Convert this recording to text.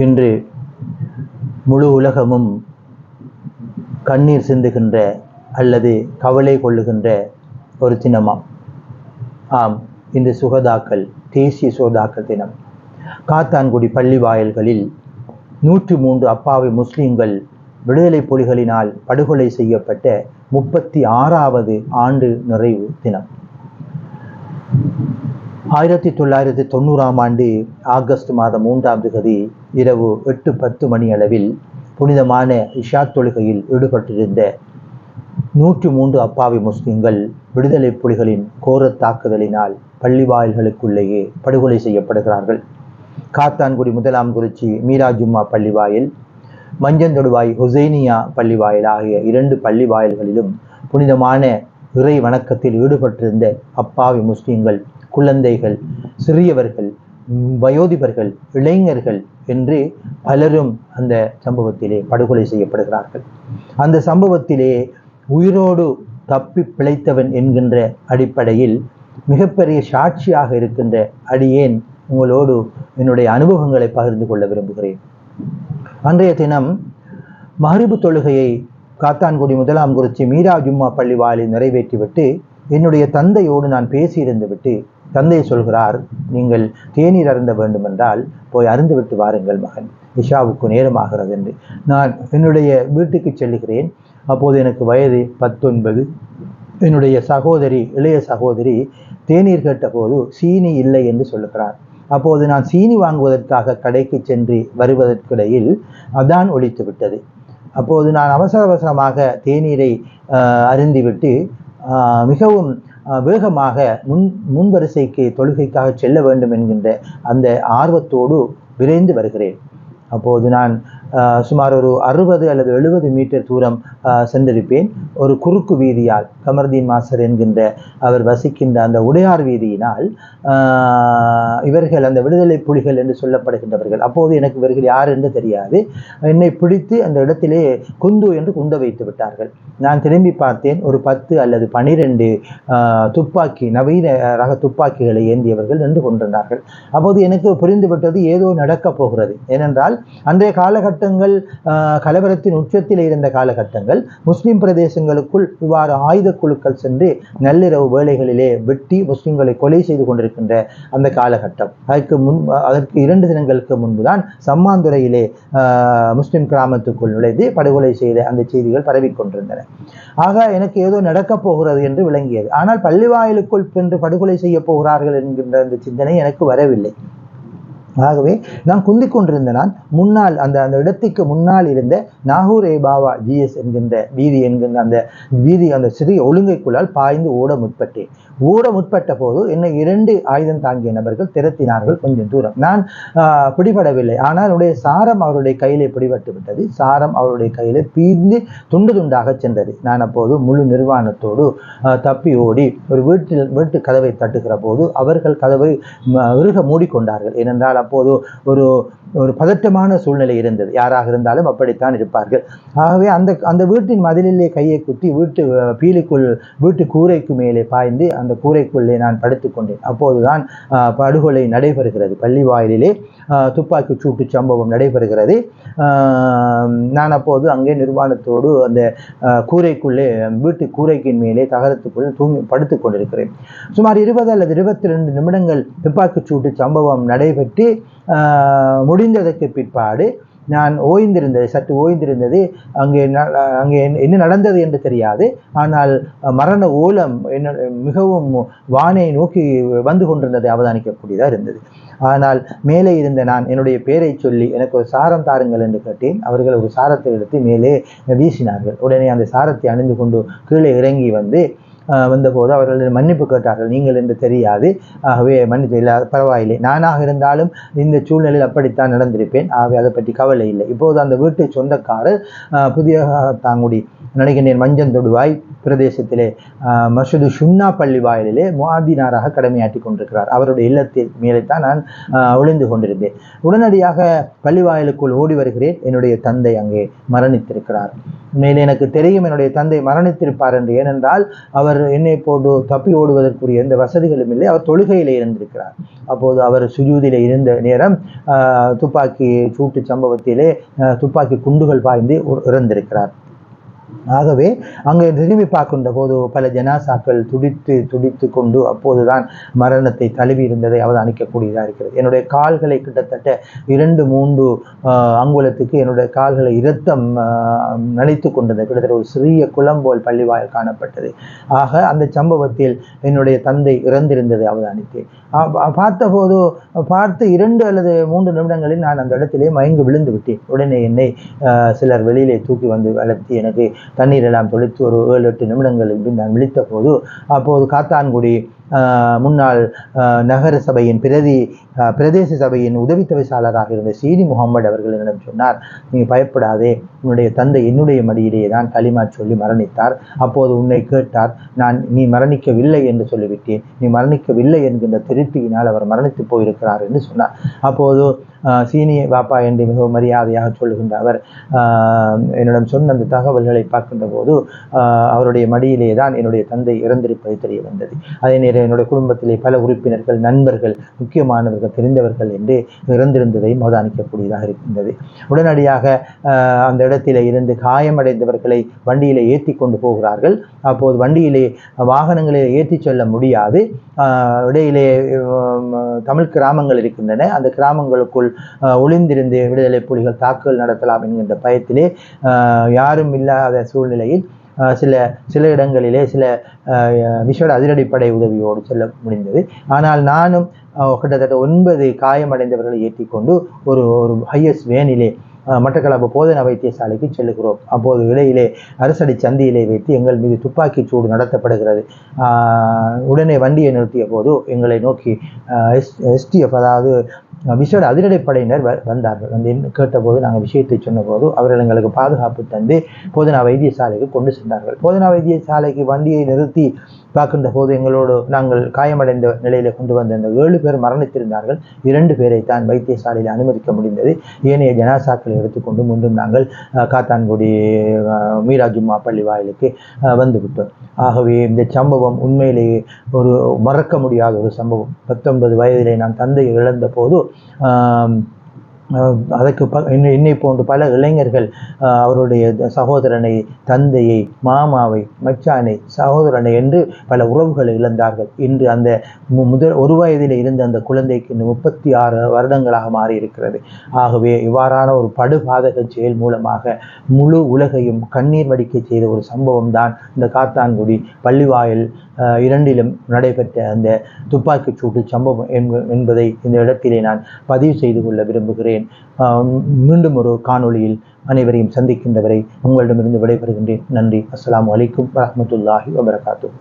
இன்று முழு உலகமும் கண்ணீர் சிந்துகின்ற அல்லது கவலை கொள்ளுகின்ற ஒரு தினமாம். ஆம், இன்று சுகதாக்கல், தேசிய சுகதாக்கல் தினம். காத்தான்குடி பள்ளி வாயில்களில் 103 அப்பாவி முஸ்லிம்கள் விடுதலை புலிகளினால் படுகொலை செய்யப்பட்ட 36வது ஆண்டு நிறைவு தினம். 1990ஆம் ஆண்டு ஆகஸ்ட் மாதம் 3ஆம் தேதி இரவு 8:10 மணி அளவில் புனிதமான இஷா தொழுகையில் ஈடுபட்டிருந்த 103 அப்பாவி முஸ்லிம்கள் விடுதலை புலிகளின் கோர தாக்குதலினால் பள்ளி வாயில்களுக்குள்ளேயே படுகொலை செய்யப்படுகிறார்கள். காத்தான்குடி முதலாம் குறிச்சி மீரா ஜும்மா பள்ளி வாயில், மஞ்சந்தொடுவாய் ஹுசைனியா பள்ளி வாயில் ஆகிய 2 பள்ளி வாயில்களிலும் புனிதமான இறை வணக்கத்தில் ஈடுபட்டிருந்த அப்பாவி முஸ்லிம்கள், குழந்தைகள், சிறியவர்கள், வயோதிபர்கள், இளைஞர்கள் என்று பலரும் அந்த சம்பவத்திலே படுகொலை செய்யப்படுகிறார்கள். அந்த சம்பவத்திலே உயிரோடு தப்பி பிழைத்தவன் என்கின்ற அடிப்படையில் மிகப்பெரிய சாட்சியாக இருக்கின்ற அடியேன் உங்களோடு என்னுடைய அனுபவங்களை பகிர்ந்து கொள்ள விரும்புகிறேன். அன்றைய தினம் மஹ்ரிபு தொழுகையை காத்தான்குடி முதலாம் குறிச்சி மீரா ஜும்மா பள்ளி வாயிலில் நிறைவேற்றிவிட்டு என்னுடைய தந்தையோடு நான் பேசியிருந்து விட்டு தந்தை சொல்கிறார், நீங்கள் தேநீர் அருந்த வேண்டுமென்றால் போய் அருந்துவிட்டு வாருங்கள் மகன், இஷாவுக்கு நேரமாகிறது என்று. நான் என்னுடைய வீட்டுக்கு செல்லுகிறேன். அப்போது எனக்கு வயது 19. என்னுடைய சகோதரி, இளைய சகோதரி தேநீர் கேட்டபோது சீனி இல்லை என்று சொல்லுகிறார். அப்போது நான் சீனி வாங்குவதற்காக கடைக்கு சென்று வருவதற்கிடையில் அதான் ஒலித்து விட்டது. அப்போது நான் அவசரமாக தேநீரை அருந்திவிட்டு மிகவும் வேகமாக முன்வரிசைக்கு தொழுகைக்காக செல்ல வேண்டும் என்கின்ற அந்த ஆர்வத்தோடு விரைந்து வருகிறேன். அப்போது நான் சுமார் ஒரு 60 அல்லது 70 மீட்டர் தூரம் சென்றிருப்பேன். ஒரு குறுக்கு வீதியால், கமர்தீன் மாஸ்டர் என்கின்ற அவர் வசிக்கின்ற அந்த உடையார் வீதியினால் இவர்கள் அந்த விடுதலை புலிகள் என்று சொல்லப்படுகின்றவர்கள், அப்போது எனக்கு இவர்கள் யார் என்று தெரியாது, என்னை பிடித்து அந்த இடத்திலே குந்து என்று குந்த வைத்து விட்டார்கள். நான் திரும்பி பார்த்தேன். ஒரு 10 அல்லது 12 துப்பாக்கி, நவீன ரக துப்பாக்கிகளை ஏந்தியவர்கள் நின்று கொண்டிருந்தார்கள். அப்போது எனக்கு புரிந்துவிட்டது ஏதோ நடக்கப் போகிறது. ஏனென்றால் அன்றைய காலகட்டங்கள் கலவரத்தின் உச்சத்தில் இருந்த காலகட்டங்கள். முஸ்லிம் பிரதேசங்களுக்குள் இவ்வாறு ஆயுத குழுக்கள் சென்று நள்ளிரவு வேளைகளிலே வெட்டி முஸ்லிம்களை கொலை செய்து கொண்டிருக்கின்ற அந்த காலகட்டம். அதற்கு 2 தினங்களுக்கு முன்புதான் சம்மாந்துறையிலே முஸ்லிம் கிராமத்துக்குள் நுழைந்து படுகொலை செய்த அந்த செய்திகள் பரவிக்கொண்டிருந்தன. ஆக எனக்கு ஏதோ நடக்கப் போகிறது என்று விளங்கியது. ஆனால் பள்ளிவாயிலுக்குள் சென்று படுகொலை செய்ய போகிறார்கள் என்கின்ற அந்த சிந்தனை எனக்கு வரவில்லை. ஆகவே நான் குந்திக் கொண்டிருந்த நான் முன்னால் அந்த இடத்துக்கு முன்னால் இருந்த நாகூர் ஏ பாவா GS என்கின்ற வீதி என்கின்ற அந்த வீதி, அந்த சிறிய ஒழுங்கைக்குள்ளால் பாய்ந்து ஓட முற்பட்டேன். ஓட முற்பட்ட போது என்னை 2 ஆயுதம் தாங்கிய நபர்கள் திரட்டினார்கள் கொஞ்சம் தூரம். நான் பிடிபடவில்லை. ஆனால் என்னுடைய சாரம் அவருடைய கையிலே பிடிபட்டு விட்டது. சாரம் அவருடைய கையிலே பீர்ந்து துண்டு துண்டாக சென்றது. நான் அப்போது முழு நிர்வாணத்தோடு தப்பி ஓடி ஒரு வீட்டு கதவை தட்டுகிற போது அவர்கள் கதவை இறுக மூடிக்கொண்டார்கள். ஏனென்றால் அப்போது ஒரு பதட்டமான சூழ்நிலை இருந்தது. யாராக இருந்தாலும் அப்படித்தான் இருப்பார்கள். ஆகவே அந்த வீட்டின் மதிலிலே கையை குத்தி வீட்டு கூரைக்கு மேலே பாய்ந்து அந்த கூரைக்குள்ளே நான் படுத்து கொண்டேன். அப்போதுதான் படுகொலை நடைபெறுகிறது. பள்ளி வாயிலே துப்பாக்கி சூட்டு சம்பவம் நடைபெறுகிறது. நான் அப்போது அங்கே நிர்வாணத்தோடு அந்த கூரைக்குள்ளே, வீட்டு கூரைக்கின் மேலே தகரத்துக்குள் படுத்து கொண்டிருக்கிறேன். சுமார் 20 அல்லது 22 நிமிடங்கள் துப்பாக்கி சூட்டு சம்பவம் நடைபெற்று முடிந்ததற்கு பிற்பாடு நான் சற்று ஓய்ந்திருந்தது. அங்கே என்ன நடந்தது என்று தெரியாது. ஆனால் மரண ஓலம் மிகவும் வானை நோக்கி வந்து கொண்டிருந்ததை அவதானிக்கக்கூடியதாக இருந்தது. ஆனால் மேலே இருந்த நான் என்னுடைய பெயரை சொல்லி எனக்கு ஒரு சாரம் தாருங்கள் என்று கேட்டேன். அவர்கள் ஒரு சாரத்தை எடுத்து மேலே வீசினார்கள். உடனே அந்த சாரத்தை அணிந்து கொண்டு கீழே இறங்கி வந்தபோது அவர்கள் மன்னிப்பு கேட்டார்கள். நீங்கள் என்று தெரியாது, ஆகவே மன்னிப்பு இல்லை, பரவாயில்லை, நானாக இருந்தாலும் இந்த சூழ்நிலையில் அப்படித்தான் நடந்திருப்பேன், ஆகவே அதை பற்றி கவலை இல்லை. இப்போது அந்த வீட்டு சொந்தக்காரர் புதிய தாங்குடி நினைக்கின்றேன் மஞ்சந்தொடுவாய் பிரதேசத்திலே மசூது சுன்னா பள்ளி வாயிலே முஆதினாராக கடமையாற்றி கொண்டிருக்கிறார். அவருடைய இல்லத்தில் மேலே தான் நான் ஒளிந்து கொண்டிருந்தேன். உடனடியாக பள்ளி வாயிலுக்குள் ஓடி வருகிறேன். என்னுடைய தந்தை அங்கே மரணித்திருக்கிறார். மேலே எனக்கு தெரியும் என்னுடைய தந்தை மரணித்திருப்பார் என்று. ஏனென்றால் அவர் அவர் என்னை போட்டு தப்பி ஓடுவதற்குரிய எந்த வசதிகளும் இல்லை. அவர் தொழுகையிலே இருந்திருக்கிறார். அப்போது அவர் சுஜூதிலே இருந்த நேரம் துப்பாக்கி சூட்டு சம்பவத்திலே துப்பாக்கி குண்டுகள் பாய்ந்து இறந்திருக்கிறார். ஆகவே அங்கே திரும்பி பார்க்கின்ற போது பல ஜனாசாக்கள் துடித்து கொண்டு அப்போதுதான் மரணத்தை தழுவி இருந்ததை அவதானிக்கக்கூடியதாக இருக்கிறது. என்னுடைய கால்களை கிட்டத்தட்ட 2-3 அங்குலத்துக்கு என்னுடைய கால்களை இரத்தம் நனைத்து கொண்டது. கிட்டத்தட்ட ஒரு சிறிய குளம் போல் பள்ளிவாயல் காணப்பட்டது. ஆக அந்த சம்பவத்தில் என்னுடைய தந்தை இறந்திருந்ததை அவதானித்தேன். பார்த்தபோது பார்த்து 2 அல்லது 3 நிமிடங்களில் நான் அந்த இடத்திலே மயங்கி விழுந்து விட்டேன். உடனே என்னை சிலர் வெளியிலே தூக்கி வந்து வளர்த்தி எனக்கு தண்ணீர் எல்லாம் தொளித்து ஒரு 7-8 நிமிடங்களில் பின் நான் விழித்த போது அப்போது காத்தான்குடி முன்னாள் நகர சபையின் பிரதேச சபையின் உதவி தவிசாளராக இருந்த சீனி முகமது அவர்கள் என்னிடம் சொன்னார், நீ பயப்படாதே, உன்னுடைய தந்தை என்னுடைய மடியிலேயே தான் களிமா சொல்லி மரணித்தார். அப்போது உன்னை கேட்டார், நான் நீ மரணிக்கவில்லை என்று சொல்லிவிட்டேன். நீ மரணிக்கவில்லை என்கின்ற திருப்தியினால் அவர் மரணித்து போயிருக்கிறார் என்று சொன்னார். அப்போது சீனி பாப்பா என்று மிகவும் மரியாதையாக சொல்லுகின்ற அவர் என்னிடம் சொன்ன அந்த தகவல்களை பார்க்கின்ற போது அவருடைய மடியிலே தான் என்னுடைய தந்தை இறந்திருப்பது தெரிய வந்தது. அதே நேரம் என்னுடைய குடும்பத்திலே பல உறுப்பினர்கள், நண்பர்கள், முக்கியமானவர்கள், தெரிந்தவர்கள் என்று இறந்திருந்ததையும் அவதானிக்கக்கூடியதாக இருக்கின்றது. உடனடியாக அந்த இடத்திலே இருந்து காயமடைந்தவர்களை வண்டியிலே ஏற்றி கொண்டு போகிறார்கள். அப்போது வண்டியிலே வாகனங்களை ஏற்றி செல்ல முடியாது. இடையிலே தமிழ் கிராமங்கள் இருக்கின்றன. அந்த கிராமங்களுக்குள் ஒளிந்திருந்து விடுதலை புலிகள் தாக்குதல் நடத்தலாம் என்கின்ற பயத்திலே யாரும் இல்லாத சூழ்நிலையில் சில இடங்களிலே சில விசேட அதிரடிப்படை உதவியோடு செல்ல முடிந்தது. ஆனால் நானும் கிட்டத்தட்ட 9 காயமடைந்தவர்களை ஏற்றி கொண்டு ஒரு ஹையஸ் வேனிலே மட்டக்களப்பு போதனா வைத்தியசாலைக்கு செல்லுகிறோம். அப்போது இடையிலே அரசடி சந்தியிலே வைத்து எங்கள் மீது துப்பாக்கி சூடு நடத்தப்படுகிறது. உடனே வண்டியை நிறுத்திய போது எங்களை நோக்கி STF அதாவது விசேட அதிரடிப்படையினர் வந்தார்கள். வந்து கேட்டபோது நாங்கள் விஷயத்தை சொன்னபோது அவர்கள் எங்களுக்கு பாதுகாப்பு தந்து போதனா வைத்தியசாலைக்கு கொண்டு சென்றார்கள். போதனா வைத்தியசாலைக்கு வண்டியை நிறுத்தி பார்க்கின்ற போது நாங்கள் காயமடைந்த நிலையில கொண்டு வந்த அந்த 7 பேர் மரணித்திருந்தார்கள். 2 பேரை தான் வைத்தியசாலையில் அனுமதிக்க முடிந்தது. ஏனைய ஜனாசாக்களை எடுத்துக்கொண்டு மீண்டும் நாங்கள் காத்தான்குடி மீரா ஜும்மா பள்ளி வாயிலுக்கு வந்துவிட்டோம். ஆகவே இந்த சம்பவம் உண்மையிலேயே ஒரு மறக்க முடியாத ஒரு சம்பவம். 19 வயதிலே நான் தந்தையை இழந்த போது அதற்கு என்னை போன்று பல இளைஞர்கள் அவருடைய சகோதரனை, தந்தையை, மாமாவை, மச்சானை, சகோதரனை என்று பல உறவுகளை இழந்தார்கள். இன்று அந்த ஒரு வயதில் இருந்த அந்த குழந்தைக்கு 36 வருடங்களாக மாறி இருக்கிறது. ஆகவே இவ்வாறான ஒரு படுபாதக செயல் மூலமாக முழு உலகையும் கண்ணீர் வடிக்க செய்த ஒரு சம்பவம் தான் இந்த காத்தான்குடி பள்ளிவாயல் 2லும் நடைபெற்ற அந்த துப்பாக்கிச் சூட்டு சம்பவம் என்பதை இந்த இடத்திலே நான் பதிவு செய்து கொள்ள விரும்புகிறேன். மீண்டும் ஒரு காணொளியில் அனைவரையும் சந்திக்கின்றவரை உங்களிடமிருந்து விடைபெறுகின்றேன். நன்றி. அஸ்ஸலாமு அலைக்கும் வரஹ்மத்துல்லாஹி வபரகாத்துஹு.